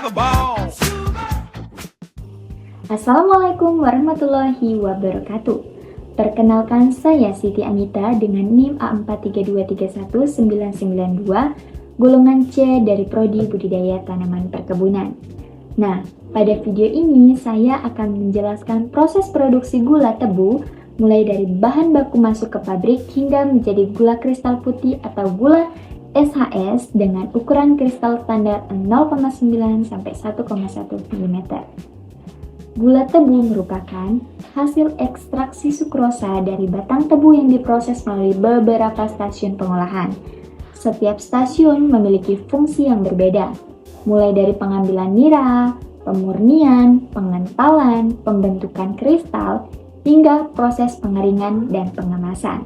have a ball. Assalamualaikum warahmatullahi wabarakatuh. Perkenalkan, saya Siti Anita dengan NIM A43231992, golongan C dari Prodi Budidaya Tanaman Perkebunan. Nah, pada video ini saya akan menjelaskan proses produksi gula tebu mulai dari bahan baku masuk ke pabrik hingga menjadi gula kristal putih atau gula SHS dengan ukuran kristal standar 0,9 sampai 1,1 mm. Gula tebu merupakan hasil ekstraksi sukrosa dari batang tebu yang diproses melalui beberapa stasiun pengolahan. Setiap stasiun memiliki fungsi yang berbeda, mulai dari pengambilan nira, pemurnian, pengentalan, pembentukan kristal, hingga proses pengeringan dan pengemasan.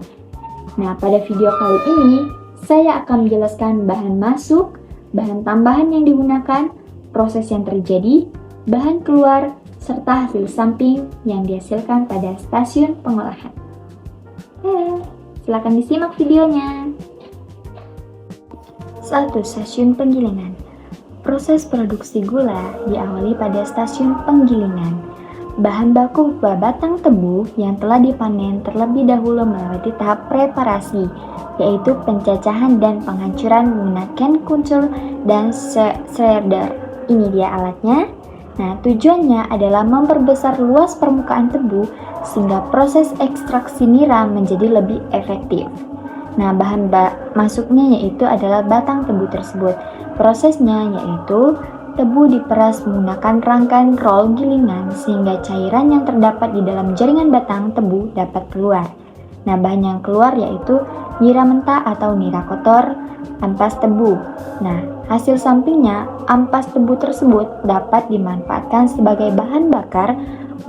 Nah, pada video kali ini, saya akan menjelaskan bahan masuk, bahan tambahan yang digunakan, proses yang terjadi, bahan keluar, serta hasil samping yang dihasilkan pada stasiun pengolahan. Silakan disimak videonya. 1. Stasiun penggilingan. Proses produksi gula diawali pada stasiun penggilingan. Bahan baku berupa batang tebu yang telah dipanen terlebih dahulu melewati tahap preparasi, yaitu pencacahan dan penghancuran menggunakan kuncul dan shredder. Ini dia alatnya. Nah, tujuannya adalah memperbesar luas permukaan tebu sehingga proses ekstraksi nira menjadi lebih efektif. Nah, bahan masuknya yaitu adalah batang tebu tersebut. Prosesnya yaitu tebu diperas menggunakan rangkaian roll gilingan sehingga cairan yang terdapat di dalam jaringan batang tebu dapat keluar. Nah, bahan yang keluar yaitu nira mentah atau nira kotor, ampas tebu. Nah, hasil sampingnya, ampas tebu tersebut dapat dimanfaatkan sebagai bahan bakar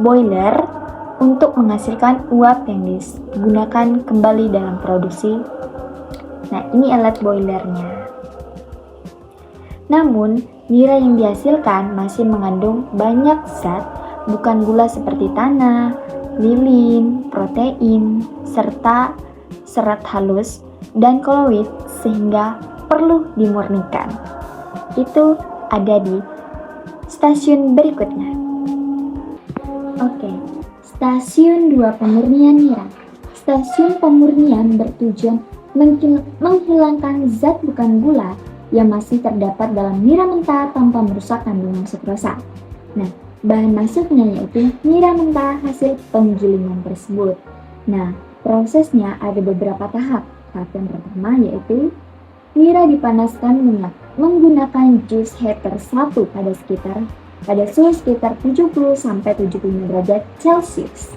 boiler untuk menghasilkan uap yang digunakan kembali dalam produksi. Nah, ini alat boilernya. Namun, nira yang dihasilkan masih mengandung banyak zat, bukan gula seperti tanah, lilin, protein, serta serat halus dan koloid sehingga perlu dimurnikan. Itu ada di stasiun berikutnya. Oke, stasiun 2 pemurnian nira. Stasiun pemurnian bertujuan menghilangkan zat bukan gula yang masih terdapat dalam nira mentah tanpa merusak kandungan sukrosa. Nah, bahan masuknya yaitu nira mentah hasil penggilingan tersebut. Nah, prosesnya ada beberapa tahap. Tahap yang pertama yaitu nira dipanaskan menggunakan juice heater 1 pada suhu sekitar 70 sampai 75 derajat Celcius.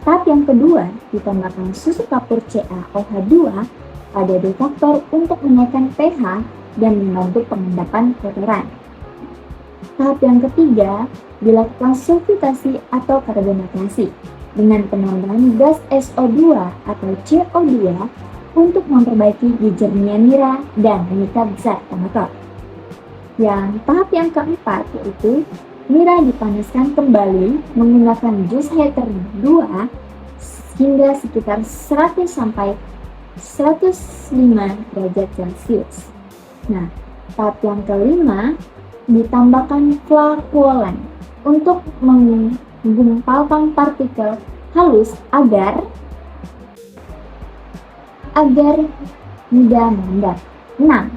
Tahap yang kedua ditambahkan susu kapur CaOH2 pada defaktor untuk menaikkan pH dan membantu pengendapan kotoran. Tahap yang ketiga dilakukan sulfitasi atau karbonatasi dengan penambahan gas SO2 atau CO2 untuk memperbaiki kejernihan nira dan mengikat zat pengotor. Tahap yang keempat yaitu nira dipanaskan kembali menggunakan juice heater 2 hingga sekitar 100 sampai 105 derajat Celcius. Nah, tahap yang kelima ditambahkan flavolan untuk menggumpalkan partikel halus agar mudah mengendap. 6.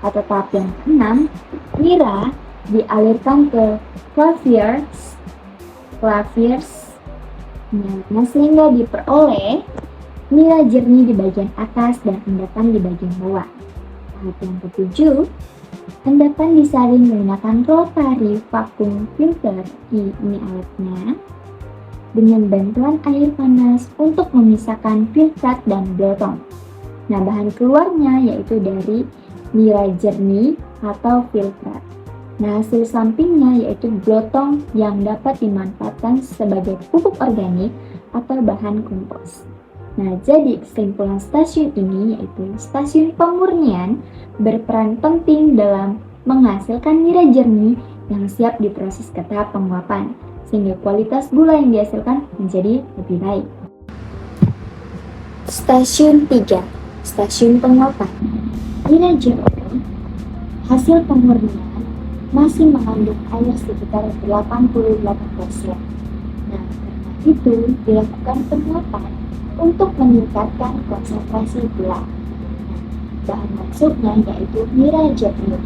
Atau tahap yang ke-6, nira dialirkan ke claviers sehingga diperoleh nira jernih di bagian atas dan endapan di bagian bawah. Tahap yang ke-7, endapan disaring menggunakan rotary vacuum filter. Ini alatnya dengan bantuan air panas untuk memisahkan filtrat dan blotong. Nah, bahan keluarnya yaitu dari nira jernih atau filtrat. Nah, hasil sampingnya yaitu blotong yang dapat dimanfaatkan sebagai pupuk organik atau bahan kompos. Nah, jadi kesimpulan stasiun ini yaitu stasiun pemurnian berperan penting dalam menghasilkan nira jernih yang siap diproses ke tahap penguapan, sehingga kualitas gula yang dihasilkan menjadi lebih baik. Stasiun 3, stasiun penguapan. Nira jernih hasil pemurnian masih mengandung air sekitar 88%. Nah, karena itu dilakukan penguapan untuk meningkatkan konsentrasi gula. Nah, bahan masuknya yaitu nira jernih.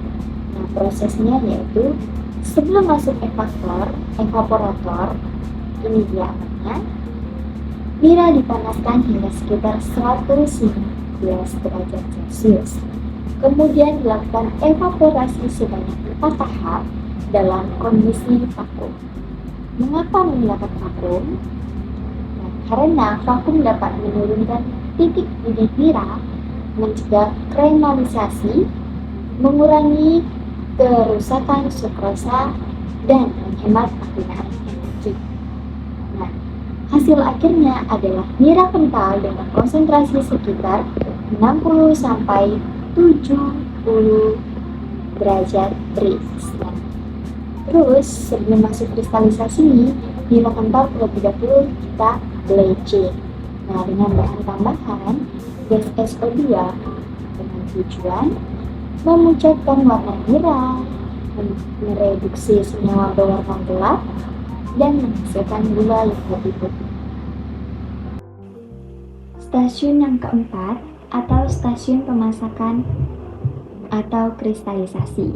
Nah, prosesnya yaitu sebelum masuk evaporator, ini dia alatnya. Nira dipanaskan hingga sekitar 119 derajat Celcius. Kemudian dilakukan evaporasi sebanyak 4 tahap dalam kondisi vakum. Mengapa menggunakan vakum? Nah, karena vakum dapat menurunkan titik didih nira, mencegah krimalisasi, mengurangi kerusakan sukrosa, dan menghemat penggunaan energi. Nah, hasil akhirnya adalah nira kental dengan konsentrasi sekitar 60 sampai 70 derajat Celcius. Terus sebelum masuk kristalisasi nira kental terlebih dahulu kita bleaching. Nah, dengan bahan tambahan gas SO2 dengan tujuan memucatkan warna nira, mereduksi senyawa berwarna gelap, dan menghasilkan gula yang lebih putih. Stasiun yang keempat atau stasiun pemasakan atau kristalisasi.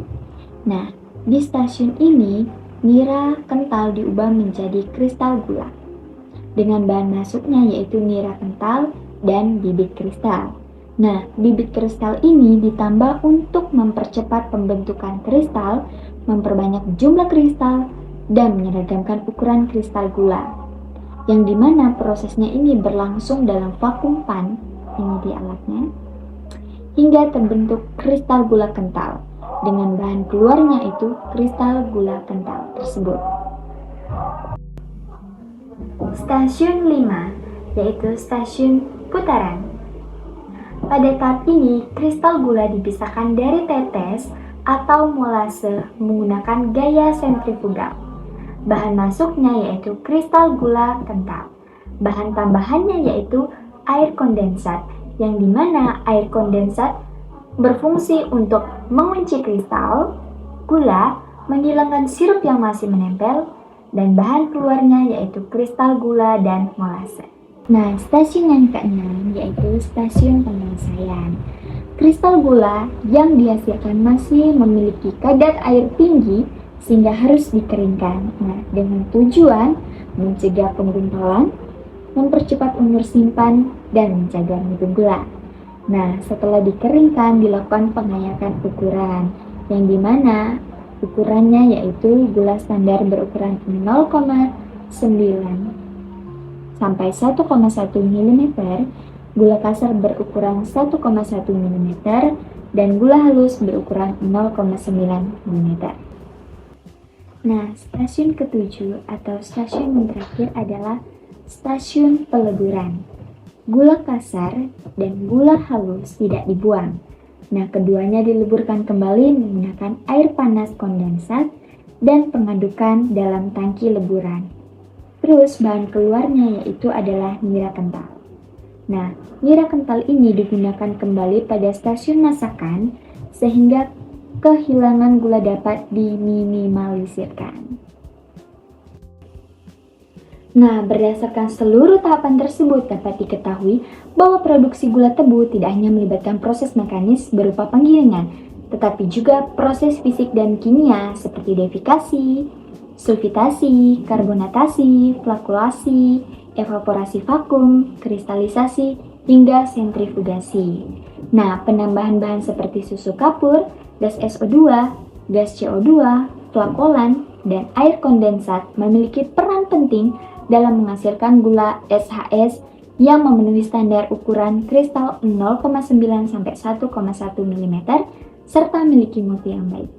Nah, di stasiun ini nira kental diubah menjadi kristal gula dengan bahan masuknya yaitu nira kental dan bibit kristal. Nah, bibit kristal ini ditambah untuk mempercepat pembentukan kristal, memperbanyak jumlah kristal, dan menyeragamkan ukuran kristal gula. Yang dimana prosesnya ini berlangsung dalam vakum pan, ini di alatnya, hingga terbentuk kristal gula kental. Dengan bahan keluarnya itu kristal gula kental tersebut. Stasiun 5, yaitu stasiun putaran. Pada tahap ini, kristal gula dipisahkan dari tetes atau molase menggunakan gaya sentrifugal. Bahan masuknya yaitu kristal gula kental. Bahan tambahannya yaitu air kondensat, yang dimana air kondensat berfungsi untuk mengunci kristal gula, menghilangkan sirup yang masih menempel, dan bahan keluarnya yaitu kristal gula dan molase. Nah, stasiun yang keenam yaitu stasiun penyelesaian. Kristal gula yang dihasilkan masih memiliki kadar air tinggi sehingga harus dikeringkan. Nah, dengan tujuan mencegah penggumpalan, mempercepat umur simpan, dan menjaga mutu gula. Nah, setelah dikeringkan dilakukan pengayakan ukuran, yang dimana ukurannya yaitu gula standar berukuran 0,9 sampai 1,1 mm, gula kasar berukuran 1,1 mm, dan gula halus berukuran 0,9 mm. Nah, stasiun ketujuh atau stasiun yang terakhir adalah stasiun peleburan. Gula kasar dan gula halus tidak dibuang. Nah, keduanya dileburkan kembali menggunakan air panas kondensat dan pengadukan dalam tangki leburan. Terus bahan keluarnya yaitu adalah nira kental. Nah, nira kental ini digunakan kembali pada stasiun masakan sehingga kehilangan gula dapat diminimalisirkan. Nah, berdasarkan seluruh tahapan tersebut dapat diketahui bahwa produksi gula tebu tidak hanya melibatkan proses mekanis berupa penggilingan, tetapi juga proses fisik dan kimia seperti deifikasi, sulfitasi, karbonatasi, flakulasi, evaporasi vakum, kristalisasi, hingga sentrifugasi. Nah, penambahan bahan seperti susu kapur, gas SO2, gas CO2, flakolan, dan air kondensat memiliki peran penting dalam menghasilkan gula SHS yang memenuhi standar ukuran kristal 0,9 sampai 1,1 mm serta memiliki mutu yang baik.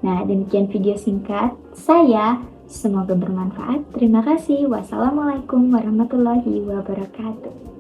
Nah, demikian video singkat saya. Semoga bermanfaat. Terima kasih. Wassalamualaikum warahmatullahi wabarakatuh.